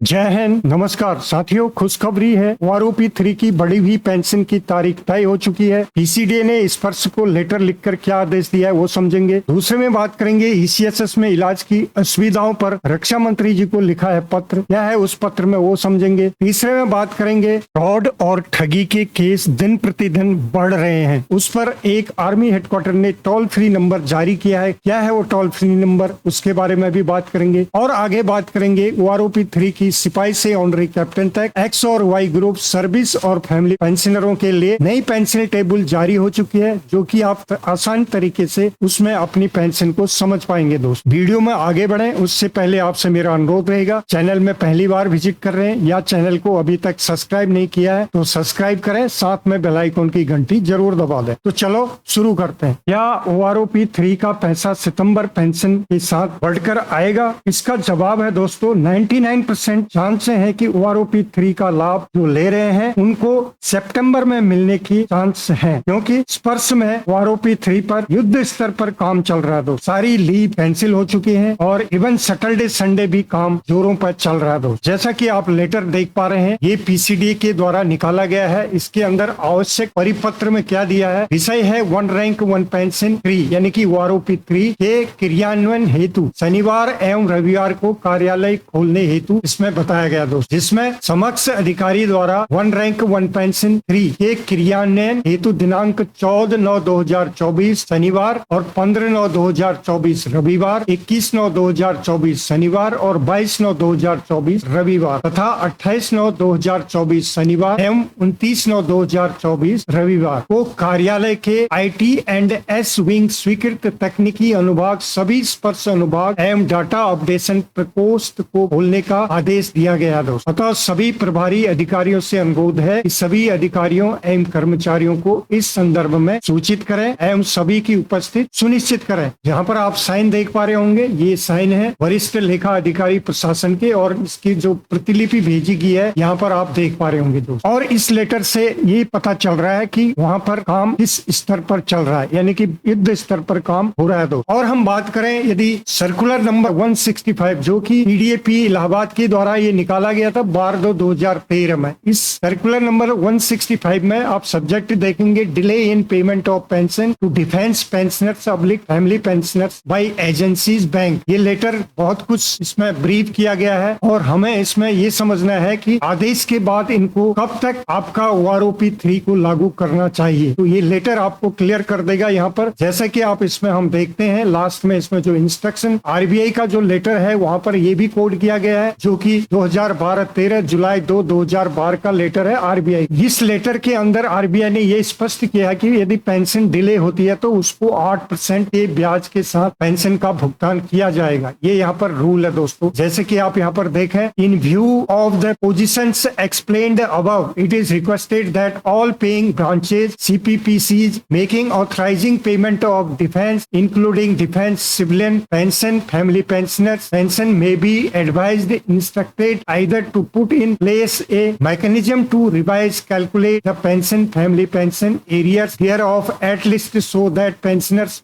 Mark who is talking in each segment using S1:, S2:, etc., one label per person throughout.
S1: जय हिंद। नमस्कार साथियों, खुशखबरी है। आरोपी 3 की बढ़ी हुई पेंशन की तारीख तय हो चुकी है। पीसीडीए ने स्पर्श को लेटर लिखकर क्या आदेश दिया है वो समझेंगे। दूसरे में बात करेंगे ईसीएसएस में इलाज की असुविधाओं पर रक्षा मंत्री जी को लिखा है पत्र, क्या है उस पत्र में वो समझेंगे। तीसरे में बात करेंगे फ्रॉड और ठगी के केस दिन प्रतिदिन बढ़ रहे हैं, उस पर एक आर्मी हेडक्वार्टर ने टोल फ्री नंबर जारी किया है, क्या है वो टोल फ्री नंबर, उसके बारे में भी बात करेंगे। और आगे बात करेंगे आरोपी 3 की सिपाही से ऑनरी कैप्टन तक एक्स और वाई ग्रुप सर्विस और फैमिली पेंशनरों के लिए नई पेंशन टेबल जारी हो चुकी है, जो कि आप आसान तरीके से उसमें अपनी पेंशन को समझ पाएंगे। दोस्त वीडियो में आगे बढ़े उससे पहले आपसे मेरा अनुरोध रहेगा, चैनल में पहली बार विजिट कर रहे हैं या चैनल को अभी तक सब्सक्राइब नहीं किया है तो सब्सक्राइब करें, साथ में बेल आइकन की घंटी जरूर दबा दें। तो चलो शुरू करते हैं। क्या आरोपी 3 का पैसा सितंबर पेंशन के साथ बढ़कर आएगा? इसका जवाब है दोस्तों 99% चांस है कि आरोपी 3 का लाभ जो ले रहे हैं उनको सितंबर में मिलने की चांस है, क्योंकि स्पर्श में आरोपी 3 पर युद्ध स्तर पर काम चल रहा है। दोस्त सारी लीव कैंसिल हो चुकी है और इवन सैटरडे संडे भी काम जोरों पर चल रहा है। दोस्त जैसा कि आप लेटर देख पा रहे हैं, ये पीसीडीए के द्वारा निकाला गया है। इसके अंदर आवश्यक परिपत्र में क्या दिया है, विषय है 1 रैंक 1 पेंशन 3 यानी कि आरोपी 3 के क्रियान्वयन हेतु शनिवार एवं रविवार को कार्यालय खोलने हेतु इसमें बताया गया दोस्त, जिसमें समक्ष अधिकारी द्वारा 1 रैंक 1 पेंशन 3 के क्रियान्वयन हेतु दिनांक 14/9/2024 शनिवार और 15/9/2024 रविवार, 21/9/2024 शनिवार और 22/9/2024 रविवार तथा 28/9/2024 शनिवार एवं 29/9/2024 रविवार को कार्यालय के IT एंड S विंग स्वीकृत तकनीकी अनुभाग सभी स्पर्श अनुभाग एवं डाटा अपडेशन प्रकोष्ठ को खोलने का आदेश दिया गया दोस्त। अतः सभी प्रभारी अधिकारियों से अनुरोध है कि सभी अधिकारियों एवं कर्मचारियों को इस संदर्भ में सूचित करें एवं सभी की उपस्थिति सुनिश्चित करें। यहाँ पर आप साइन देख पा रहे होंगे, ये साइन है वरिष्ठ लेखा अधिकारी प्रशासन के और इसकी जो प्रतिलिपि भेजी गई है यहाँ पर आप देख पा रहे होंगे दोस्त। और इस लेटर से ये पता चल रहा है कि वहाँ पर काम किस स्तर पर चल रहा है, यानी कि युद्ध स्तर पर काम हो रहा है दोस्त। और हम बात करें यदि सर्कुलर नंबर 165 जो कि पीडीएपी इलाहाबाद के द्वारा ये निकाला गया था 12/2/2013 में, इस सर्कुलर नंबर 165 में आप सब्जेक्ट देखेंगे delay in payment of pension to defence pensioners public family pensioners by agencies bank. ये लेटर बहुत कुछ इसमें ब्रीफ किया गया है और हमें इसमें ये समझना है कि आदेश के बाद इनको कब तक आपका आरोपी 3 को लागू करना चाहिए। तो ये लेटर आपको क्लियर कर देगा यहाँ पर, जैसा कि आप इसमें हम देखते हैं लास्ट में इसमें जो इंस्ट्रक्शन आरबीआई का जो लेटर है वहां पर ये भी कोड किया गया है, जो कि 2012-13 जुलाई 2012 का लेटर है आरबीआई। इस लेटर के अंदर आरबीआई ने ये स्पष्ट किया कि यदि पेंशन डिले होती है तो उसको 8% के ब्याज के साथ पेंशन का भुगतान किया जाएगा। ये यहाँ पर रूल है दोस्तों, जैसे कि आप यहाँ पर देखें, इन view of the positions explained above it is requested that all paying branches CPPCs making authorising payment of defence including defence civilian pension family pensioners pension may be advised instructed either to put in place a mechanism to revise calculate the pension family pension areas thereof at least so that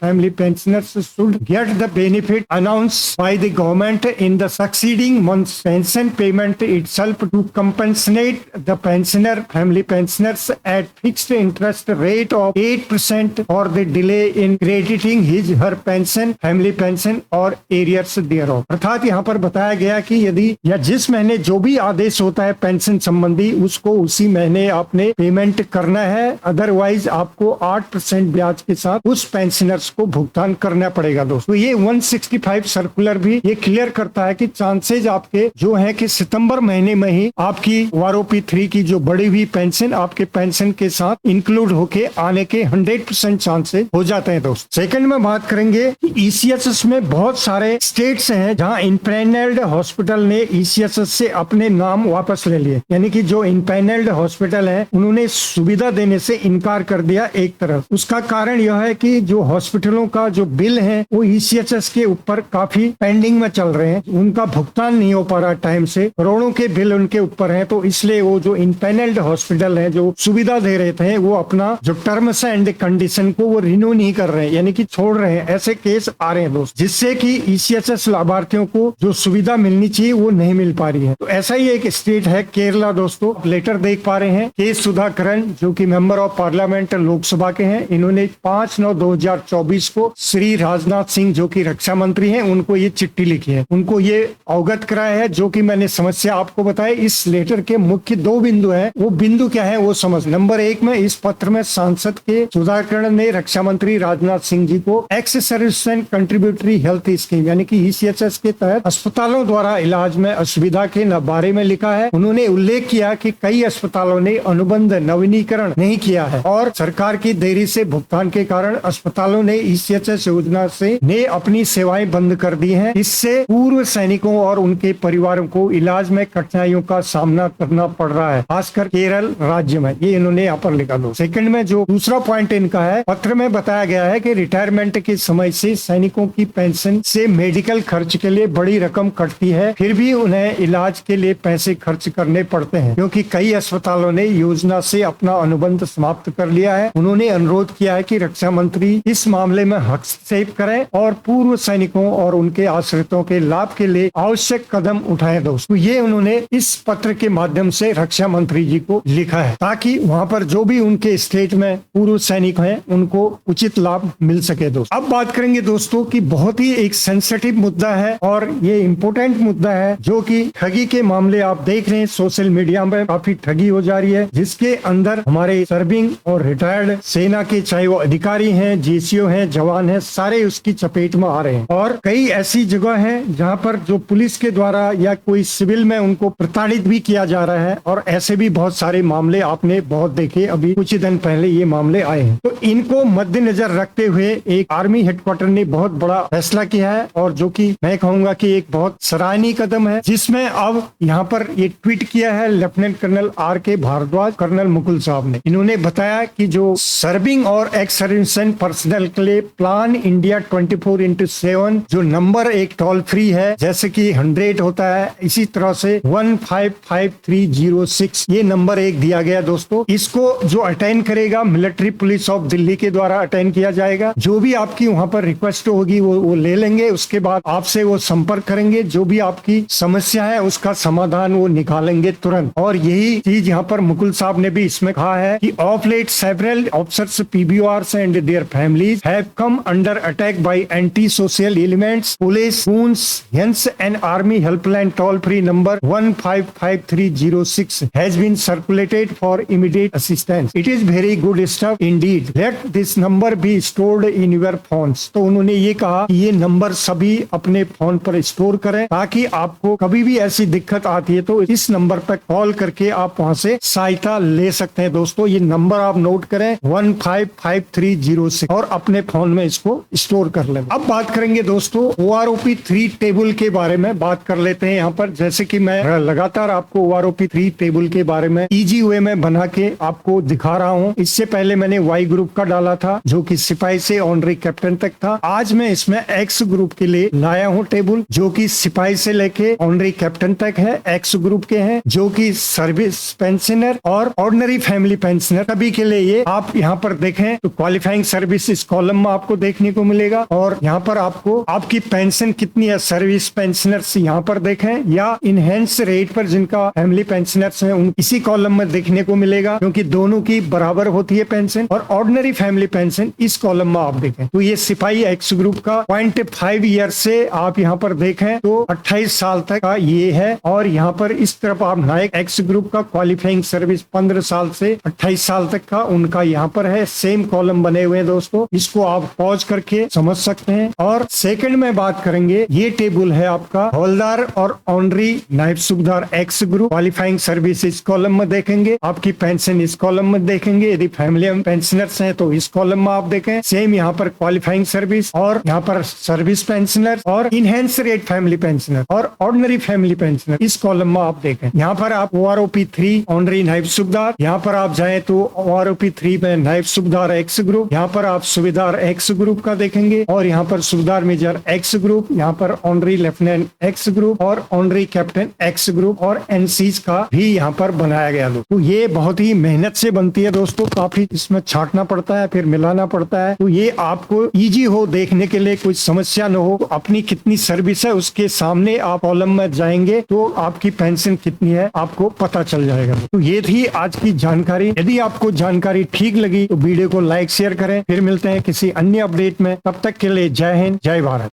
S1: family pensioners should get the benefit announced by the government in the succeeding months pension payment itself to compensate the pensioner family pensioners at fixed interest rate of 8% for the delay in crediting his her pension family pension or arrears thereof। अर्थात यहाँ पर बताया गया कि यदि या जिस महीने जो भी आदेश होता है पेंशन संबंधी उसको उसी महीने आपने पेमेंट करना है, अदरवाइज आपको 8% ब्याज के साथ उस पेंशनर्स को भुगतान करना पड़ेगा दोस्तों। ये 165 सर्कुलर भी ये क्लियर करता है कि चांसेज आपके जो है कि सितंबर महीने में ही आपकी आरोपी 3 की जो बढ़ी हुई पेंशन आपके पेंशन के साथ इंक्लूड होके आने के 100% चांसेज हो जाते हैं दोस्त। सेकंड में बात करेंगे कि ईसीएसएस में बहुत सारे स्टेट्स हैं जहां इनपैनल्ड हॉस्पिटल ने ईसीएसएस से अपने नाम वापस ले लिए, यानी कि जो इनपैनल्ड हॉस्पिटल है उन्होंने सुविधा देने से इनकार कर दिया एक तरफ। उसका कारण यह है कि जो हॉस्पिटलों का जो बिल है वो ईसीएसएस के ऊपर काफी पेंडिंग में चल रहे हैं, उनका भुगतान नहीं हो पा रहा टाइम से, करोड़ों के बिल उनके ऊपर है। तो इसलिए वो जो इनपैनल्ड हॉस्पिटल है जो सुविधा दे रहे थे वो अपना जो टर्म्स एंड कंडीशन को वो रिन्यू नहीं कर रहे हैं, यानी कि छोड़ रहे हैं। ऐसे केस आ रहे हैं दोस्त, जिससे कि ईसीएसएस लाभार्थियों को जो सुविधा मिलनी चाहिए वो नहीं मिल पा रही है। तो ऐसा ही एक स्टेट है केरला दोस्तों। लेटर देख पा रहे हैं के सुधाकरन जो कि मेंबर ऑफ पार्लियामेंट लोकसभा के हैं, इन्होंने 5/9/2024 को श्री राजनाथ सिंह जो कि रक्षा मंत्री हैं उनको ये चिट्ठी लिखी है, उनको ये अवगत कराया है। जो कि मैंने समस्या आपको बताई, इस लेटर के मुख्य 2 बिंदु हैं, वो बिंदु क्या है वो समझ। नंबर 1 में इस पत्र में सांसद के सुधाकरन ने रक्षा मंत्री राजनाथ सिंह जी को ex service and contributory health scheme यानी कि ECHS के तहत अस्पतालों द्वारा इलाज में असुविधा के बारे में लिखा है। उन्होंने उल्लेख किया कि कई अस्पतालों ने अनुबंध नवीनीकरण नहीं किया है और सरकार की देरी से भुगतान के कारण अस्पतालों ने ECHS योजना से ने अपनी सेवाएं बंद कर दी हैं। इससे पूर्व सैनिकों और उनके परिवारों को इलाज में कठिनाइयों का सामना करना पड़ रहा है, खासकर केरल राज्य में। ये इन्होंने यहाँ पर लिखा। दो सेकंड में जो दूसरा पॉइंट इनका है, पत्र में बताया गया है कि रिटायरमेंट के समय से सैनिकों की पेंशन से मेडिकल खर्च के लिए बड़ी रकम कटती है, फिर भी उन्हें इलाज के लिए पैसे खर्च करने पड़ते हैं क्योंकि कई अस्पतालों ने योजना से अपना अनुबंध समाप्त कर लिया है। उन्होंने अनुरोध किया है कि रक्षा मंत्री इस मामले में हस्तक्षेप करें और पूर्व सैनिकों और उनके आश्रितों के लाभ के लिए आवश्यक कदम उठाएं। दोस्तों ये उन्होंने इस पत्र के माध्यम से रक्षा मंत्री जी को लिखा है ताकि वहां पर जो भी उनके स्टेट में पूर्व सैनिक हैं उनको उचित लाभ मिल सके। दोस्तों अब बात करेंगे दोस्तों कि बहुत ही एक सेंसिटिव मुद्दा है और ये इम्पोर्टेंट मुद्दा है जो कि ठगी के मामले आप देख रहे हैं सोशल मीडिया में काफी ठगी हो जा रही है, जिसके अंदर हमारे सर्विंग और रिटायर्ड सेना के चाहे वो अधिकारी हैं, GCO हैं, जवान हैं, सारे उसकी चपेट में आ रहे हैं। और कई ऐसी जगह है जहाँ पर जो पुलिस के द्वारा या कोई सिविल में उनको प्रताड़ित भी किया जा रहा है और ऐसे भी बहुत सारे मामले आपने बहुत देखे, अभी कुछ दिन पहले ये मामले आए हैं। तो इनको मद्देनजर रखते हुए एक आर्मी हेडक्वार्टर ने बहुत बड़ा फैसला किया है और जो कि मैं कहूंगा कि एक बहुत सराहनीय कदम है, जिसमें अब यहाँ पर ये ट्वीट किया है lieutenant colonel RK Bhardwaj, colonel Mukul साहब ने। इन्होंने बताया कि जो सर्विंग और एक्स सर्विसमेन पर्सनल के लिए प्लान इंडिया 24/7 जो नंबर एक टोल फ्री है, जैसे कि 100 होता है, इसी तरह से 155306 ये नंबर एक दिया गया दोस्तों। इसको जो अटेंड करेगा मिलिट्री पुलिस ऑफ दिल्ली के द्वारा अटेंड किया जाएगा। जो भी आपकी वहां पर रिक्वेस्ट होगी वो ले लेंगे, उसके बाद आपसे वो संपर्क करेंगे, जो भी आपकी समस्या है उसका समाधान वो निकालेंगे तुरंत। और यही चीज यहाँ पर मुकुल साहब ने भी इसमें कहा है कि of late several officers PBORs and their families have come under attack by anti social elements, police, goons, hence an army helpline toll free number 155306 has been circulated for immediate assistance. It is very good stuff indeed. Let this number be stored in your phones. तो उन्होंने ये कहा कि ये number सभी अपने phone पर store करें ताकि आपको कभी भी ऐसी दिक्कत आती है तो इस नंबर पर कॉल करके आप वहां से सहायता ले सकते हैं। दोस्तों ये नंबर आप नोट करें 155306 और अपने फोन में इसको स्टोर कर लें। अब बात करेंगे दोस्तों OROP 3 टेबल के बारे में बात कर लेते हैं यहाँ पर। जैसे कि मैं लगातार आपको OROP 3 टेबल के बारे में इजी वे में बना के आपको दिखा रहा हूँ। इससे पहले मैंने Y ग्रुप का डाला था जो कि सिपाही से ऑनरी कैप्टन तक था। आज मैं इसमें X ग्रुप के लिए लाया हूँ टेबल जो कि सिपाही से लेके ऑनरी कैप्टन तक है। X ग्रुप के हैं जो कि सर्विस पेंशनर और ऑर्डिनरी फैमिली पेंशनर सभी के लिए ये आप यहाँ पर देखें तो क्वालिफाइंग सर्विस इस कॉलम में आपको देखने को मिलेगा और यहाँ पर आपको आपकी पेंशन कितनी है सर्विस पेंशनर्स यहाँ पर देखें या इनहेंस रेट पर जिनका फैमिली पेंशनर्स है उन इसी कॉलम में देखने को मिलेगा क्योंकि दोनों की बराबर होती है पेंशन। और ऑर्डिनरी फैमिली पेंशन इस कॉलम में आप देखें तो ये सिपाही X ग्रुप का 0.5 ईयर से आप यहाँ पर देखें तो 28 साल तक का ये है। और यहाँ पर इस तरफ आप नायक X ग्रुप का क्वालिफाइंग सर्विस 15 साल से 28 साल तक का उनका यहाँ पर है। सेम कॉलम बने हुए हैं दोस्तों, इसको आप पॉज करके समझ सकते हैं। और सेकंड में बात करेंगे ये टेबल है आपका हवलदार और ऑनरी नायब सूबेदार X ग्रुप क्वालिफाइंग सर्विस इस कॉलम में देखेंगे, आपकी पेंशन इस कॉलम में देखेंगे, यदि फैमिली पेंशनर्स हैं तो इस कॉलम में आप देखें। सेम यहाँ पर क्वालिफाइंग सर्विस और यहाँ पर सर्विस पेंशनर और इनहेंस रेट फैमिली पेंशनर और ऑर्डिनरी फैमिली पेंशनर इस कॉलम में आप देखें। यहाँ पर आप OROP 3 ऑनरी नायब सूबेदार, यहाँ पर आप जाए तो OROP 3 में नायब सूबेदार X ग्रुप, यहाँ पर आप सूबेदार X ग्रुप का देखेंगे और यहाँ पर सूबेदार मेजर X ग्रुप, यहाँ पर ऑनरी लेफ्टिनेंट X ग्रुप और ऑनरी कैप्टन X ग्रुप और NCs का भी यहाँ पर बनाया गया। तो ये बहुत ही मेहनत से बनती है दोस्तों, काफी इसमें छांटना पड़ता है फिर मिलाना पड़ता है। तो ये आपको इजी हो देखने के लिए, कोई समस्या न हो, अपनी कितनी सर्विस है उसके सामने आप कॉलम में जाएंगे तो आपकी पेंशन कितनी है आपको पता चल जाएगा। तो ये थी आज की जानकारी। यदि आपको जानकारी ठीक लगी तो वीडियो को लाइक शेयर करें। फिर मिलते हैं किसी अन्य अपडेट में, तब तक के लिए जय हिंद जय भारत।